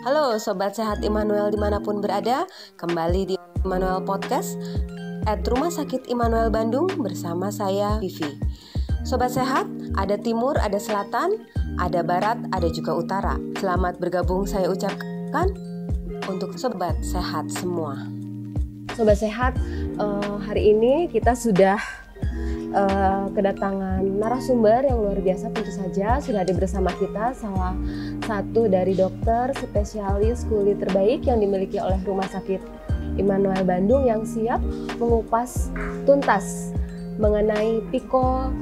Halo Sobat Sehat Immanuel dimanapun berada, kembali di Immanuel Podcast @Rumah Sakit Immanuel Bandung bersama saya Vivi. Sobat Sehat, ada timur, ada selatan, ada barat, ada juga utara. Selamat bergabung saya ucapkan untuk Sobat Sehat semua. Sobat Sehat, hari ini kita sudah kedatangan narasumber yang luar biasa. Tentu saja sudah ada bersama kita salah satu dari dokter spesialis kulit terbaik yang dimiliki oleh Rumah Sakit Immanuel Bandung yang siap mengupas tuntas mengenai Pico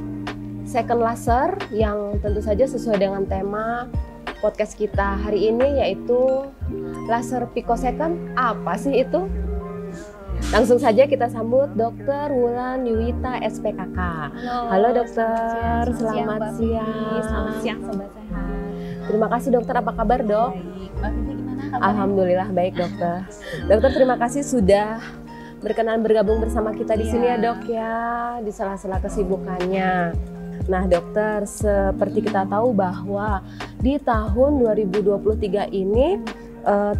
Second Laser yang tentu saja sesuai dengan tema podcast kita hari ini, yaitu laser Pico Second. Apa sih itu? Langsung saja kita sambut Dr. Wulan Yuwita SPKK. Halo dokter, selamat siang. Selamat siang Sobat Sehat. Terima kasih dokter, apa kabar dok? Baik, Mbak Vivi gimana kabarnya? Alhamdulillah baik dokter. Dokter, terima kasih sudah berkenan bergabung bersama kita di sini ya dok ya, di sela-sela kesibukannya. Nah dokter, seperti kita tahu bahwa di tahun 2023 ini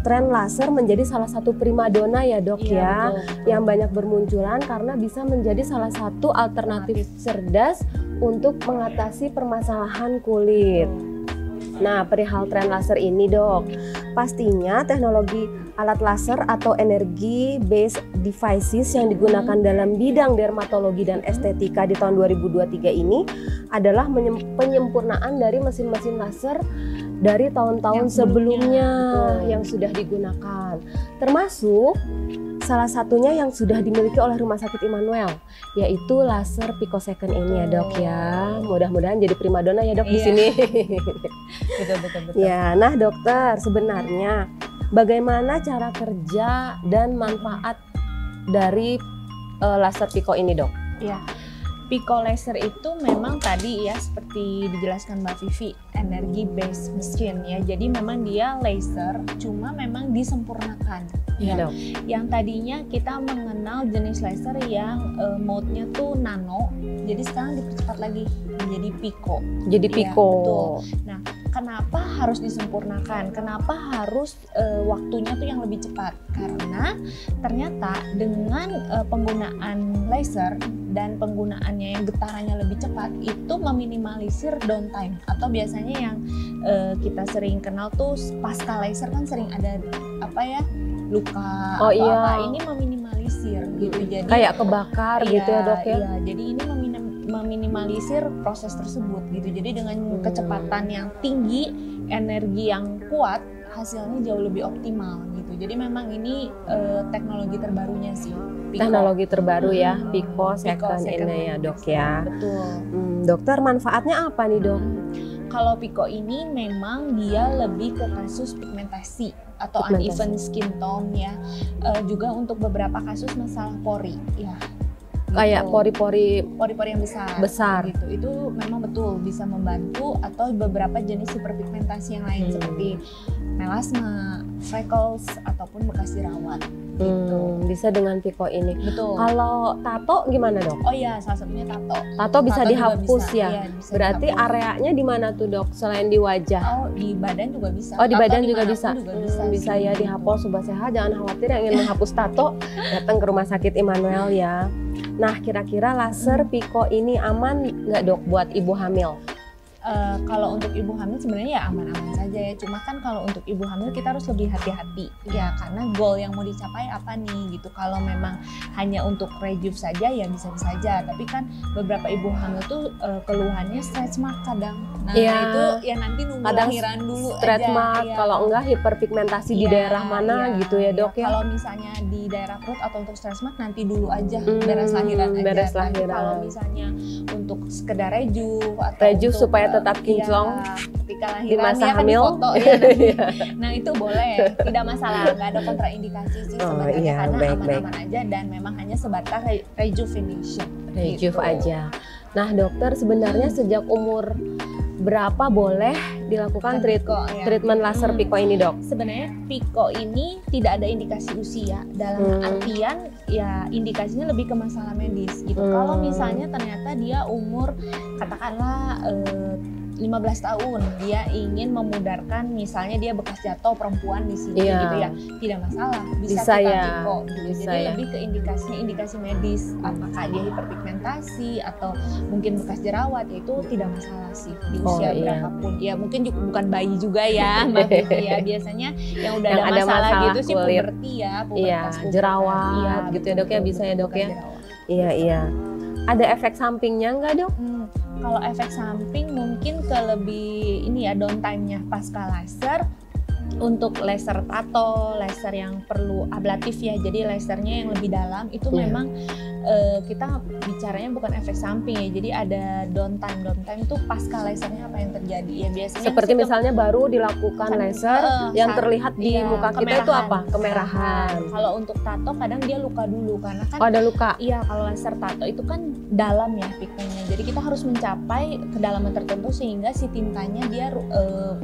tren laser menjadi salah satu primadona ya dok ya, betul. Yang banyak bermunculan karena bisa menjadi salah satu alternatif cerdas untuk mengatasi permasalahan kulit. Nah, perihal tren laser ini dok, pastinya teknologi alat laser atau energi based devices yang digunakan dalam bidang dermatologi dan estetika di tahun 2023 ini adalah penyempurnaan dari mesin-mesin laser dari tahun-tahun sebelumnya yang sudah digunakan, termasuk salah satunya yang sudah dimiliki oleh Rumah Sakit Immanuel, yaitu laser Pico Second ini ya dok ya. Mudah-mudahan jadi primadona ya dok di sini. Betul. Ya, nah dokter, sebenarnya bagaimana cara kerja dan manfaat dari laser Pico ini dok? Ya, Pico laser itu memang tadi ya seperti dijelaskan Mbak Vivi, energi based machine ya. Jadi memang dia laser, cuma memang disempurnakan. Iya dok. Yang tadinya kita mengenal jenis laser yang mode-nya tuh nano, jadi sekarang dipercepat lagi menjadi pico. Jadi pico. Ya, betul. Nah, kenapa harus disempurnakan? Kenapa harus waktunya tuh yang lebih cepat? Karena ternyata dengan penggunaan laser dan penggunaannya yang getarannya lebih cepat itu meminimalisir downtime, atau biasanya yang kita sering kenal tuh pasca laser kan sering ada luka ini meminimalisir gitu. Jadi kayak kebakar gitu ya dok ya. Iya, jadi ini meminimalisir proses tersebut gitu. Jadi dengan kecepatan yang tinggi, energi yang kuat, hasilnya jauh lebih optimal gitu. Jadi memang ini teknologi terbarunya sih. Pico. Teknologi terbaru ya, Pico Second ini ya dok ya. Betul. Dokter, manfaatnya apa nih dok? Kalau Pico ini memang dia lebih ke kasus pigmentasi atau uneven skin tone ya. Juga untuk beberapa kasus masalah pori ya. Kayak pori-pori yang besar gitu. Itu memang betul bisa membantu, atau beberapa jenis hiperpigmentasi yang lain seperti melasma, freckles ataupun bekas jerawat. Gitu. Bisa dengan Pico ini. Betul. Kalau tato gimana dok? Oh iya, salah satunya tato. Tato bisa dihapus bisa, ya. Iya, bisa berarti dihapus. Areanya di mana tuh dok? Selain di wajah? Oh, di badan juga bisa. Oh, di badan juga bisa. Bisa ya dihapus. Sobat Sehat, jangan khawatir yang ingin menghapus tato datang ke Rumah Sakit Immanuel ya. Nah, kira-kira laser Pico ini aman nggak dok buat ibu hamil? Kalau untuk ibu hamil sebenarnya ya aman-aman saja ya. Cuma kan kalau untuk ibu hamil kita harus lebih hati-hati ya, karena goal yang mau dicapai apa nih gitu. Kalau memang hanya untuk rejuve saja ya bisa-bisa saja. Tapi kan beberapa ibu hamil tuh keluhannya stretch mark kadang. Nah itu ya nanti nunggu lahiran dulu stretch aja. mark, kalau enggak hiperpigmentasi di daerah mana gitu ya dok ya. Kalau misalnya di daerah perut atau untuk stretch mark nanti dulu aja beres lahiran aja. Beres lahiran. Kalau misalnya untuk sekedar rejuve atau rejuve supaya tetap kinclong ketika lahiran di masa ya, hamil kan foto, ya, nanti. Nah itu boleh, tidak masalah, nggak ada kontraindikasi sih sebenarnya, karena aman-aman aja dan memang hanya sebatas rejuvenation gitu. Aja. Nah dokter, sebenarnya sejak umur berapa boleh dilakukan treatment laser Pico ini dok? Sebenarnya Pico ini tidak ada indikasi usia, dalam artian ya indikasinya lebih ke masalah medis gitu. Kalau misalnya ternyata dia umur katakanlah 15 tahun dia ingin memudarkan, misalnya dia bekas jatuh perempuan di sini gitu ya, tidak masalah, bisa kita ya, piko gitu. bisa Jadi ya. lebih ke indikasinya indikasi medis, apakah dia hiperpigmentasi atau mungkin bekas jerawat, ya itu tidak masalah sih di usia berapapun. Ya mungkin juga bukan bayi juga ya Mbak Vivi ya, biasanya yang udah Yang ada masalah gitu sih kulit. puberti ya, Iya, jerawat gitu ya dok ya, bisa ya dok ya. Iya iya. Ada efek sampingnya nggak dok? Kalau efek samping mungkin ke lebih ini ya, downtime-nya pasca laser. Untuk laser tato, laser yang perlu ablatif ya, jadi lasernya yang lebih dalam itu memang kita bicaranya bukan efek samping ya, jadi ada downtime itu pasca lasernya apa yang terjadi ya, biasanya seperti misalnya baru dilakukan laser yang terlihat di muka kita itu apa? Kemerahan. Kalau untuk tato kadang dia luka dulu karena kan ada luka. Iya, kalau laser tato itu kan dalam ya pikonya, jadi kita harus mencapai kedalaman tertentu sehingga si tintanya dia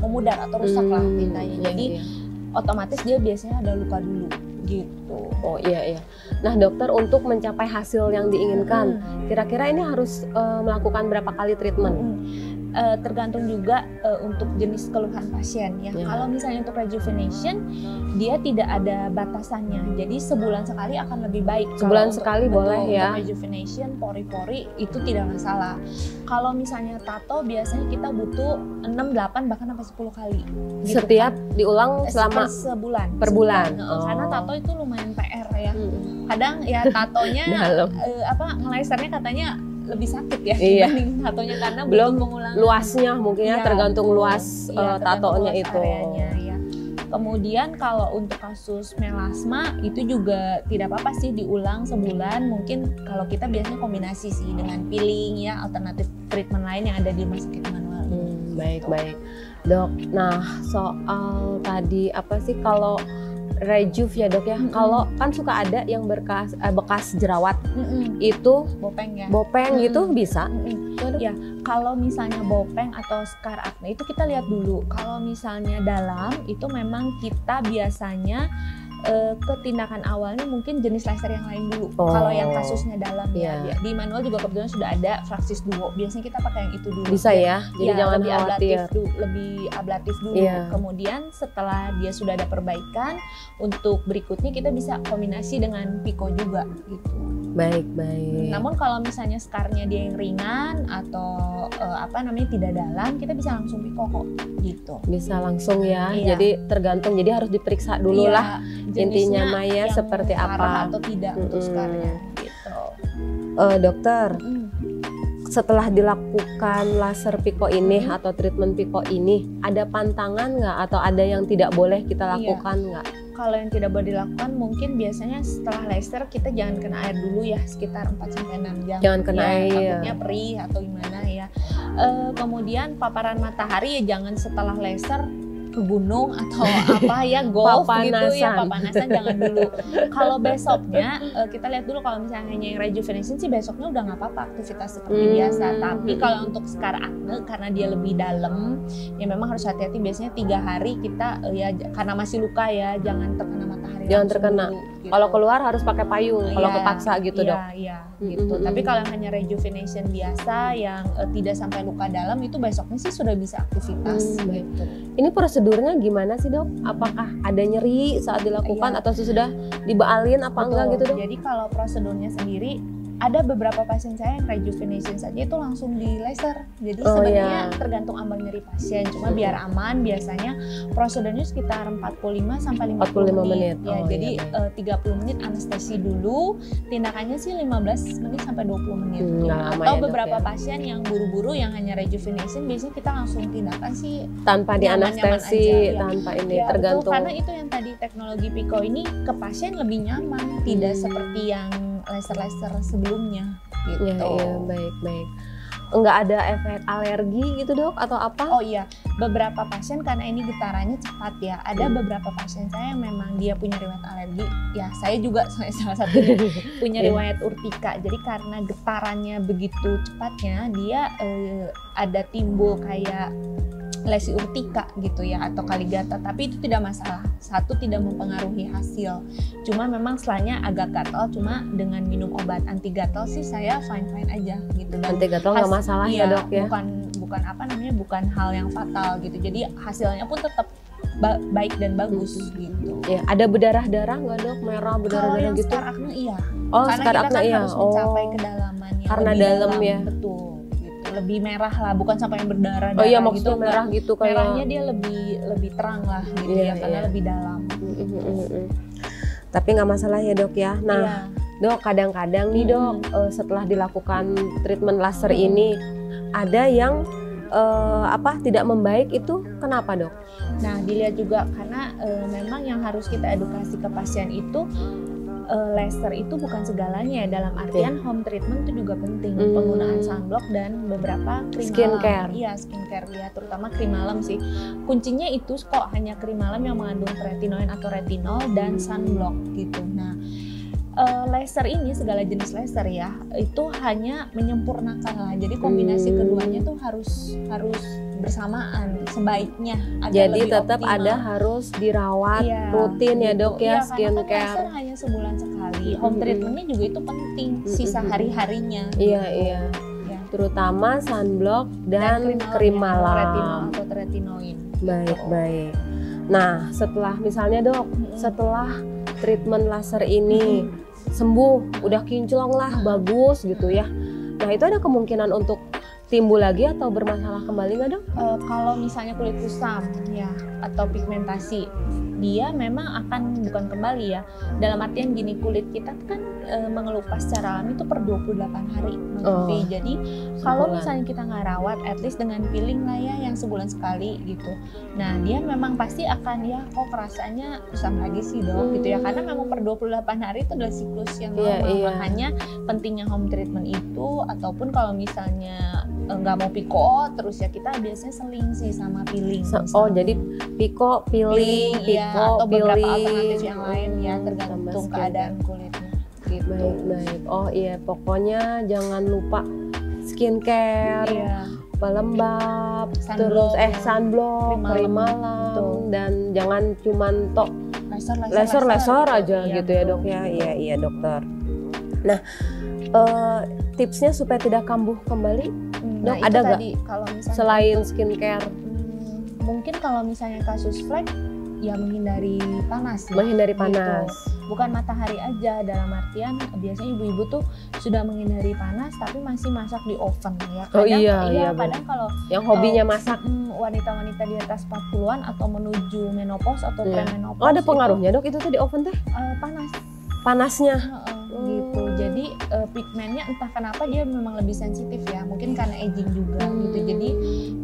memudar atau rusak lah tintanya, jadi otomatis dia biasanya ada luka dulu gitu. Oh iya iya. Nah dokter, untuk mencapai hasil yang diinginkan, kira-kira ini harus melakukan berapa kali treatment? Tergantung juga untuk jenis keluhan pasien ya. Kalau misalnya untuk rejuvenation dia tidak ada batasannya, jadi sebulan sekali akan lebih baik. Sebulan sekali boleh ya. Untuk rejuvenation pori-pori itu tidak masalah. Kalau misalnya tato biasanya kita butuh 6, 8 bahkan sampai 10 kali. Gitu setiap kan. Diulang selama sebulan. Per bulan. Karena tato itu lumayan PR ya. Kadang ya tatonya ngelasernya katanya lebih sakit ya dibanding tatonya karena belum pengulangan luasnya mungkin ya, tergantung luas tatonya itu. Areanya, ya. Kemudian kalau untuk kasus melasma itu juga tidak apa-apa sih diulang sebulan, mungkin kalau kita biasanya kombinasi sih dengan peeling ya, alternatif treatment lain yang ada di rumah sakit Immanuel. Baik dok. Nah soal tadi apa sih kalau rejuve ya dok ya, kalau kan suka ada yang bekas jerawat itu bopeng gitu bisa. Ya kalau misalnya bopeng atau scar acne itu kita lihat dulu, kalau misalnya dalam itu memang kita biasanya ke tindakan awalnya mungkin jenis laser yang lain dulu. Kalau yang kasusnya dalam ya di Immanuel juga kebetulan sudah ada Fraxis Duo, biasanya kita pakai yang itu dulu. Bisa ya, jadi jangan lebih khawatir. Lebih ablatif dulu. Kemudian setelah dia sudah ada perbaikan, untuk berikutnya kita bisa kombinasi dengan Pico juga gitu. Baik. Namun kalau misalnya scarnya dia yang ringan atau tidak dalam, kita bisa langsung Pico kok gitu. Bisa langsung ya. Jadi tergantung, jadi harus diperiksa dulu lah intinya Maya seperti apa atau tidak untuk scarnya gitu. Dokter, setelah dilakukan laser Pico ini atau treatment Pico ini, ada pantangan nggak atau ada yang tidak boleh kita lakukan nggak? Kalau yang tidak boleh dilakukan mungkin biasanya setelah laser kita jangan kena air dulu ya, sekitar 4-6 jam. Jangan kena air. Takutnya perih atau gimana ya. Kemudian paparan matahari ya jangan setelah laser ke gunung atau apa ya, golf gitu ya, papanasan jangan dulu. Kalau besoknya kita lihat dulu, kalau misalnya hanya yang rejuvenation sih besoknya udah nggak apa-apa, aktivitas seperti biasa. Tapi kalau untuk scar acne karena dia lebih dalam ya memang harus hati-hati, biasanya 3 hari kita ya karena masih luka ya jangan terkena matahari. Jangan terkena. Gitu. Kalau keluar harus pakai payung kalau kepaksa gitu dok. Iya gitu. Tapi kalau yang hanya rejuvenation biasa yang tidak sampai luka dalam itu besoknya sih sudah bisa aktivitas. Gitu. Ini prosedurnya gimana sih dok? Apakah ada nyeri saat dilakukan atau sudah dibaalin apa enggak gitu dok? Jadi kalau prosedurnya sendiri ada beberapa pasien saya yang rejuvenation saja itu langsung di laser. Jadi sebenarnya tergantung ambang nyeri pasien. Cuma biar aman biasanya prosedurnya sekitar 45 sampai 50 menit. Ya, jadi 30 menit anestesi dulu. Tindakannya sih 15 menit sampai 20 menit. Atau beberapa pasien yang buru-buru yang hanya rejuvenation biasanya kita langsung tindakan sih tanpa dianestesi, tanpa ini tergantung. Betul, karena itu yang tadi teknologi Pico ini ke pasien lebih nyaman, tidak seperti yang laser-laser sebelumnya gitu. Iya, baik. Enggak ada efek alergi gitu dok atau apa? Oh iya, beberapa pasien karena ini getarannya cepat ya. Ada beberapa pasien saya yang memang dia punya riwayat alergi. Ya saya juga salah satunya punya riwayat urtika. Jadi karena getarannya begitu cepatnya, dia ada timbul kayak lesi urtika gitu ya atau kaligata, tapi itu tidak masalah. Satu, tidak mempengaruhi hasil. Cuma memang setelahnya agak gatal, cuma dengan minum obat anti gatal sih saya fine aja gitu. Dan anti gatal nggak masalah ya dok ya. Bukan bukan hal yang fatal gitu. Jadi hasilnya pun tetap baik dan bagus gitu. Ya, ada berdarah-darah nggak dok? Merah Kalau berdarah-darah yang gitu? scar acne iya. Oh, Karena scar kita acne kan iya. harus mencapai kedalaman yang Karena lebih dalam ya. Betul. Gitu. Lebih merah lah, bukan sampai yang berdarah. Oh iya, gitu. maksudnya merah gitu kayak. Merahnya dia lebih terang lah gitu Iya, ya, karena iya. lebih dalam. Tapi nggak masalah ya dok ya. Nah, Iya. dok kadang-kadang nih dok setelah dilakukan treatment laser ini ada yang tidak membaik, itu kenapa dok? Nah, dilihat juga karena memang yang harus kita edukasi ke pasien itu laser itu bukan segalanya ya, dalam artian home treatment itu juga penting. Penggunaan sunblock dan beberapa krim Skincare. malam. Iya, skincare ya, terutama krim malam sih. Kuncinya itu kok hanya krim malam yang mengandung tretinoin atau retinol dan sunblock gitu. Nah, laser ini, segala jenis laser ya, itu hanya menyempurnakan lah. Jadi kombinasi keduanya tuh harus bersamaan sebaiknya. Jadi tetap ada harus dirawat rutin ya dok ya, Karena kan laser skincare. hanya sebulan sekali. Home treatmentnya juga itu penting, sisa hari-harinya. Iya gitu. iya. Ya. Terutama sunblock dan krim retinol malam. atau tretinoin. Baik. Nah, setelah misalnya dok, setelah treatment laser ini sembuh, udah kinclong lah, bagus gitu ya. Nah, itu ada kemungkinan untuk timbul lagi atau bermasalah kembali nggak dok? Kalau misalnya kulit kusam ya atau pigmentasi, dia memang akan bukan kembali ya. Dalam artian gini, kulit kita kan mengelupas secara alami itu per 28 hari. Jadi kalau misalnya kita nggak rawat, at least dengan peeling lah ya yang sebulan sekali gitu. Nah, dia memang pasti akan ya kok rasanya kusam lagi sih dok gitu ya, karena memang per 28 hari itu adalah siklus yang normal. Makanya pentingnya home treatment itu, ataupun kalau misalnya nggak mau piko terus ya, kita biasanya seling sih sama peeling. Jadi piko, peeling, atau piko, beberapa peeling. alternatif yang lain ya, tergantung keadaan kulitnya gitu. Baik. Oh iya, pokoknya jangan lupa skincare, pelembab, Sunblock, terus sunblock, krim malam, dan jangan cuman laser aja gitu ya dok ya. Iya dokter. Nah, tipsnya supaya tidak kambuh kembali, dok, ada nggak? Kalau misalnya Selain skincare, mungkin kalau misalnya kasus flek, ya menghindari panas. Menghindari panas. Bukan matahari aja, dalam artian biasanya ibu-ibu tuh sudah menghindari panas tapi masih masak di oven ya. Kadang kalau yang hobinya masak, wanita-wanita di atas 40-an atau menuju menopause atau premenopause. Oh, ada pengaruhnya dok itu tuh di oven teh? Panasnya. Gitu. Jadi pigmennya entah kenapa dia memang lebih sensitif ya, mungkin karena aging juga gitu. Jadi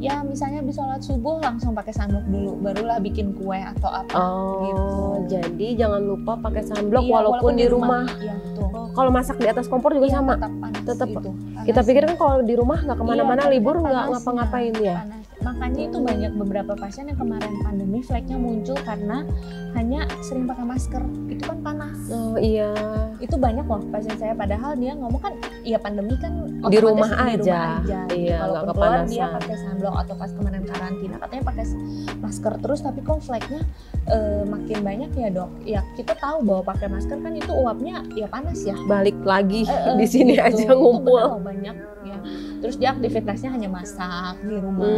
ya misalnya habis sholat subuh langsung pakai sunblock dulu, barulah bikin kue atau apa gitu. Jadi jangan lupa pakai sunblock walaupun di rumah. Iya betul. Kalau masak di atas kompor juga sama. Tetap gitu. Kita pikir kan kalau di rumah nggak kemana-mana, libur nggak ngapa-ngapain ya. Makanya itu banyak beberapa pasien yang kemarin pandemi fleknya muncul karena hanya sering pakai masker. Itu kan panas. Oh iya. Itu banyak loh pasien saya, padahal dia ngomong kan ya pandemi kan di rumah aja. Iya, kalaupun keluar dia pakai sunblock, atau pas kemarin karantina katanya pakai masker terus, tapi kok fleknya makin banyak ya dok. Ya kita tahu bahwa pakai masker kan itu uapnya ya panas ya. Balik lagi di sini gitu. Aja ngumpul. Itu banyak ya. Terus dia aktivitasnya hanya masak di rumah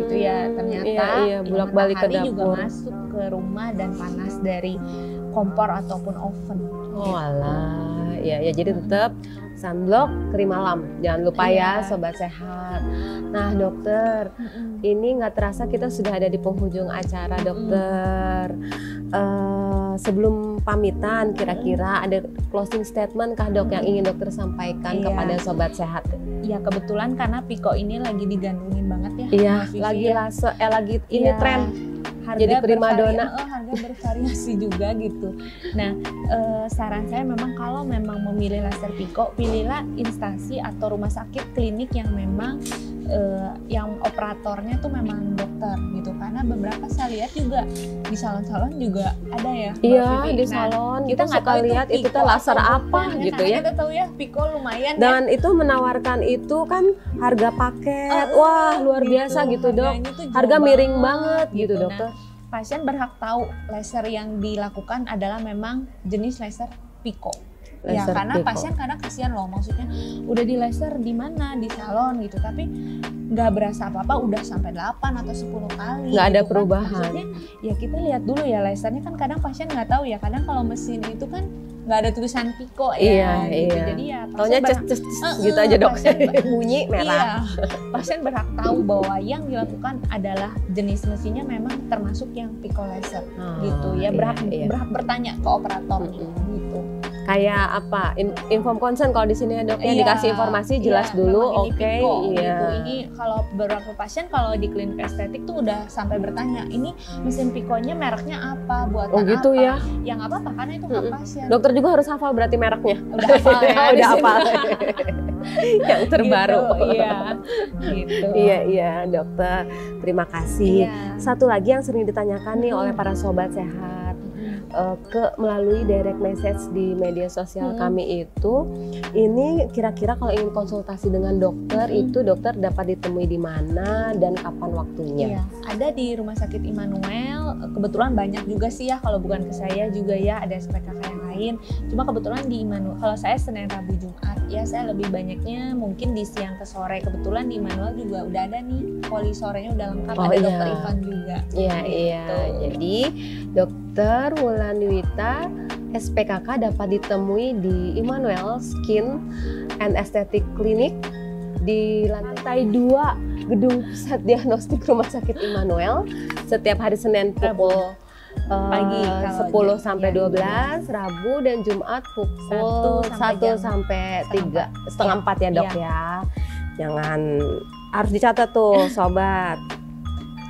gitu ya. Ternyata bolak-balik ke dapur juga masuk ke rumah dan panas dari kompor ataupun oven. Oh alah, ya jadi tetap sunblock, krim malam, jangan lupa ya sobat sehat. Nah dokter, ini nggak terasa kita sudah ada di penghujung acara dokter. Sebelum pamitan, kira-kira ada closing statement kah dok yang ingin dokter sampaikan kepada sobat sehat? Ya kebetulan karena Piko ini lagi digandrungin banget ya. Iya, lagi ini tren. Jadi primadona. Harga bervariasi juga gitu. Nah, saran saya memang kalau memang memilih laser Piko, pilihlah instansi atau rumah sakit klinik yang memang yang operatornya tuh memang dokter gitu. Karena beberapa saya lihat juga di salon-salon juga ada ya. Iya, di salon kita suka lihat itu tuh laser apa gitu ya. Kita tahu ya Piko lumayan. Dan itu menawarkan itu kan harga paket. Wah, luar biasa gitu dok. Harga miring banget gitu dokter. Pasien berhak tahu laser yang dilakukan adalah memang jenis laser Piko. Ya Laser karena Pico. pasien kadang kasihan loh, maksudnya udah di laser di mana, di salon gitu, tapi nggak berasa apa-apa udah sampai 8 atau 10 kali. Nggak ada gitu kan. perubahan. Maksudnya ya kita lihat dulu ya lasernya kan, kadang pasien nggak tahu ya, kadang kalau mesin itu kan nggak ada tulisan Pico ya. Iya, gitu. iya. Jadi ya Taunya pasien ces gitu aja dok, pasien bunyi merah. Iya, pasien berhak tahu bahwa yang dilakukan adalah jenis mesinnya memang termasuk yang Pico laser gitu ya, berhak bertanya ke operatornya gitu. Kayak apa? Inform consent kalau di sini ya dok ya, dikasih informasi jelas dulu. Oke, Iya. gitu. Ini kalau beberapa pasien kalau di klinik estetik tuh udah sampai bertanya, ini mesin Piconya mereknya apa, buatan Oh gitu apa? ya. Ya nggak apa-apa karena itu hak pasien. Dokter juga harus hafal berarti mereknya. Udah hafal ya. Udah hafal. Yang terbaru. Gitu, iya. Gitu. Iya dokter. Terima kasih. Iya. Satu lagi yang sering ditanyakan nih oleh para sobat sehat melalui direct message di media sosial kami itu, ini kira-kira kalau ingin konsultasi dengan dokter itu dokter dapat ditemui di mana dan kapan waktunya? Iya, ada di Rumah Sakit Immanuel. Kebetulan banyak juga sih ya, kalau bukan ke saya juga ya ada SPKK yang lain. Cuma kebetulan di Immanuel, kalau saya Senin, Rabu, Jumat ya saya lebih banyaknya mungkin di siang ke sore. Kebetulan di Immanuel juga udah ada nih, poli sorenya udah lengkap, ada dokter Ivan juga. Iya. Jadi Dokter Wulandwita SPKK dapat ditemui di Immanuel Skin and Aesthetic Clinic di lantai 2 Gedung Pusat Diagnostik Rumah Sakit Immanuel setiap hari Senin pukul pagi 10 sampai 12, Rabu dan Jumat pukul 1 sampai 3, setengah 4 ya dok ya. Jangan, harus dicatat tuh sobat.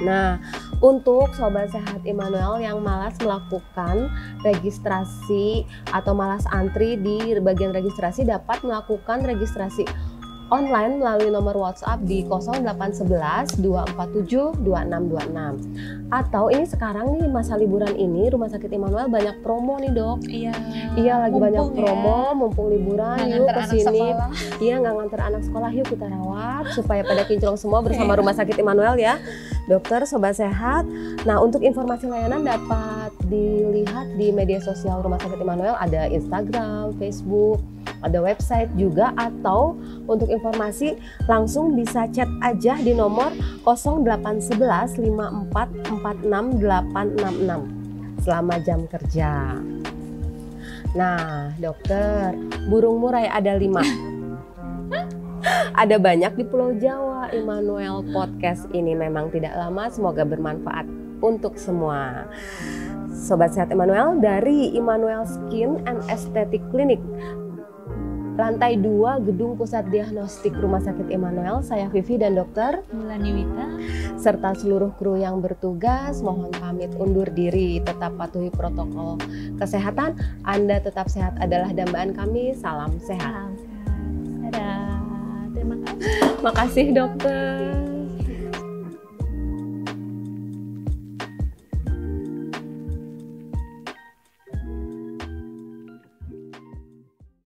Nah, untuk sobat sehat Immanuel yang malas melakukan registrasi atau malas antri di bagian registrasi, dapat melakukan registrasi online melalui nomor WhatsApp di 0811 247 2626. Atau ini sekarang nih masa liburan ini Rumah Sakit Immanuel banyak promo nih dok. Iya lagi banyak promo, mumpung liburan, yuk kesini. Iya, nggak nganter anak sekolah, yuk kita rawat supaya pada kinclong semua bersama Rumah Sakit Immanuel ya dokter sobat sehat. Nah, untuk informasi layanan dapat dilihat di media sosial Rumah Sakit Immanuel, ada Instagram, Facebook, ada website juga, atau untuk informasi langsung bisa chat aja di nomor 0811 54 46 866 selama jam kerja. Nah dokter, burung murai ada 5. Ada banyak di Pulau Jawa. Immanuel Podcast ini memang tidak lama, semoga bermanfaat untuk semua. Sobat Sehat Immanuel dari Immanuel Skin and Aesthetic Clinic, lantai 2 Gedung Pusat Diagnostik Rumah Sakit Immanuel, saya Vivi dan Dokter Wulandwita serta seluruh kru yang bertugas mohon pamit undur diri. Tetap patuhi protokol kesehatan. Anda tetap sehat adalah dambaan kami. Salam sehat. Dadah. Terima kasih. Makasih dokter.